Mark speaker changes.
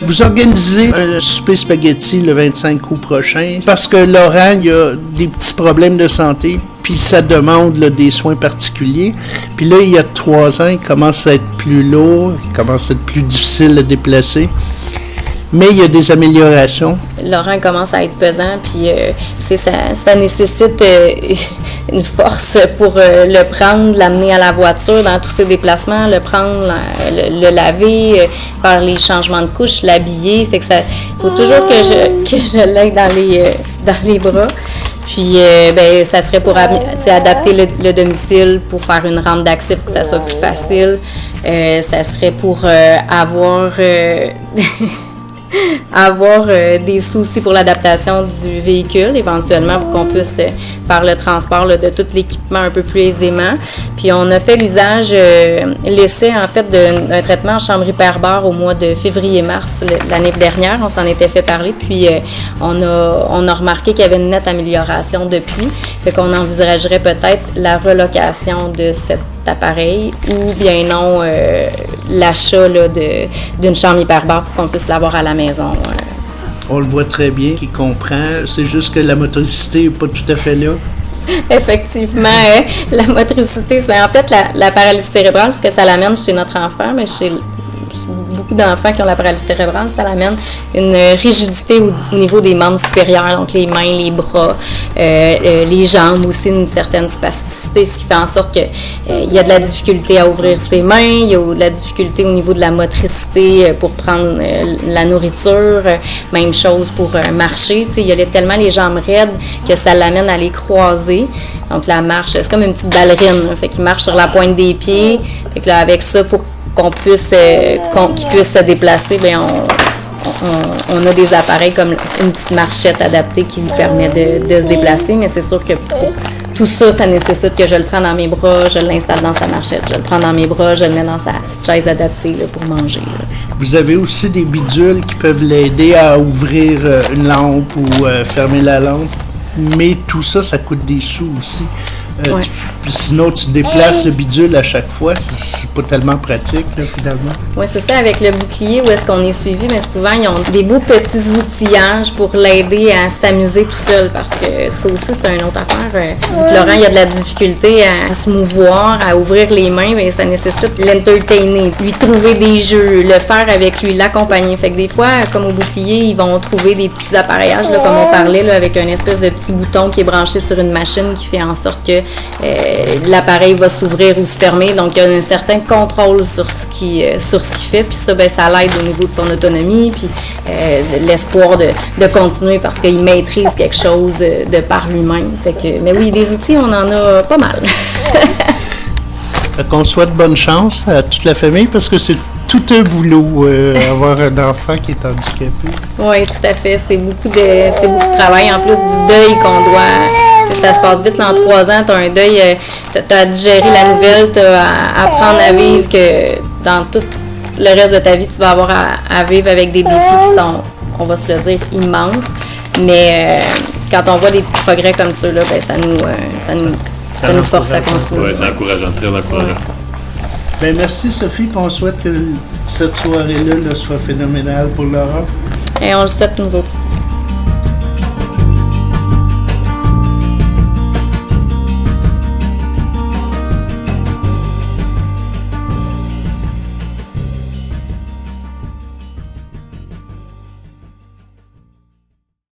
Speaker 1: Vous organisez un souper spaghetti le 25 août prochain parce que Laurent, il a des petits problèmes de santé, puis ça demande là, des soins particuliers. Puis là, il y a 3 ans, il commence à être plus lourd, il commence à être plus difficile à déplacer. Mais il y a des améliorations.
Speaker 2: Laurent commence à être pesant, puis ça nécessite une force pour le prendre, l'amener à la voiture dans tous ses déplacements, le prendre, le laver, faire les changements de couches, l'habiller. Fait que ça, faut toujours que je l'aide dans les bras. Puis, ça serait pour adapter le domicile pour faire une rampe d'accès pour que ça soit plus facile. Ça serait pour avoir des soucis pour l'adaptation du véhicule, éventuellement, pour qu'on puisse faire le transport là, de tout l'équipement un peu plus aisément. Puis on a fait l'usage, l'essai en fait d'un traitement en chambre hyperbare au mois de février-mars l'année dernière. On s'en était fait parler, puis on a remarqué qu'il y avait une nette amélioration depuis. Fait qu'on envisagerait peut-être la relocation de cet appareil ou bien non l'achat là, d'une chambre hyperbare pour qu'on puisse l'avoir à la maison.
Speaker 1: On le voit très bien, qu'il comprend. C'est juste que la motricité n'est pas tout à fait là.
Speaker 2: Effectivement, la motricité, c'est en fait la paralysie cérébrale, ce que ça l'amène chez notre enfant, mais chez beaucoup d'enfants qui ont la paralysie cérébrale, ça l'amène une rigidité au niveau des membres supérieurs, donc les mains, les bras, les jambes aussi, une certaine spasticité, ce qui fait en sorte que il y a de la difficulté à ouvrir ses mains, il y a de la difficulté au niveau de la motricité pour prendre la nourriture, même chose pour marcher, tu sais, il y a tellement les jambes raides que ça l'amène à les croiser. Donc la marche, c'est comme une petite ballerine, fait qu'il marche sur la pointe des pieds, fait que là avec ça pour qu'il puisse se déplacer, bien on a des appareils comme une petite marchette adaptée qui lui permet de se déplacer, mais c'est sûr que pour tout ça, ça nécessite que je le prenne dans mes bras, je l'installe dans sa marchette, je le prends dans mes bras, je le mets dans sa petite chaise adaptée là, pour manger. Là.
Speaker 1: Vous avez aussi des bidules qui peuvent l'aider à ouvrir une lampe ou fermer la lampe, mais tout ça, ça coûte des sous aussi.
Speaker 2: Ouais.
Speaker 1: Sinon, tu déplaces le bidule à chaque fois, c'est pas tellement pratique, là, finalement.
Speaker 2: Oui, c'est ça, avec le bouclier, où est-ce qu'on est suivi, mais souvent, ils ont des beaux petits outillages pour l'aider à s'amuser tout seul, parce que ça aussi, c'est une autre affaire. Laurent, il a de la difficulté à se mouvoir, à ouvrir les mains, mais ça nécessite l'entertainer, lui trouver des jeux, le faire avec lui, l'accompagner. Fait que des fois, comme au bouclier, ils vont trouver des petits appareillages, là, comme on parlait, là, avec un espèce de petit bouton qui est branché sur une machine qui fait en sorte que l'appareil va s'ouvrir ou se fermer. Donc, il y a un certain contrôle sur ce qu'il fait. Puis ça, ben, ça l'aide au niveau de son autonomie, puis l'espoir de continuer parce qu'il maîtrise quelque chose de par lui-même. Fait que, mais oui, des outils, on en a pas mal.
Speaker 1: Qu'on souhaite bonne chance à toute la famille parce que c'est tout un boulot avoir un enfant qui est handicapé. Oui,
Speaker 2: tout à fait. C'est beaucoup de travail en plus du deuil qu'on doit. Ça se passe vite là, en 3 ans. Tu as un deuil, tu as à digérer la nouvelle, tu as à apprendre à vivre que dans tout le reste de ta vie, tu vas avoir à vivre avec des défis qui sont, on va se le dire, immenses. Mais quand on voit des petits progrès comme ça, là, ben, ça nous force à continuer.
Speaker 3: Oui, c'est encourageant, très encourageant. Ouais.
Speaker 1: Ben, merci Sophie, puis on souhaite que cette soirée-là soit phénoménale pour Laurent.
Speaker 2: Et on le souhaite nous autres aussi.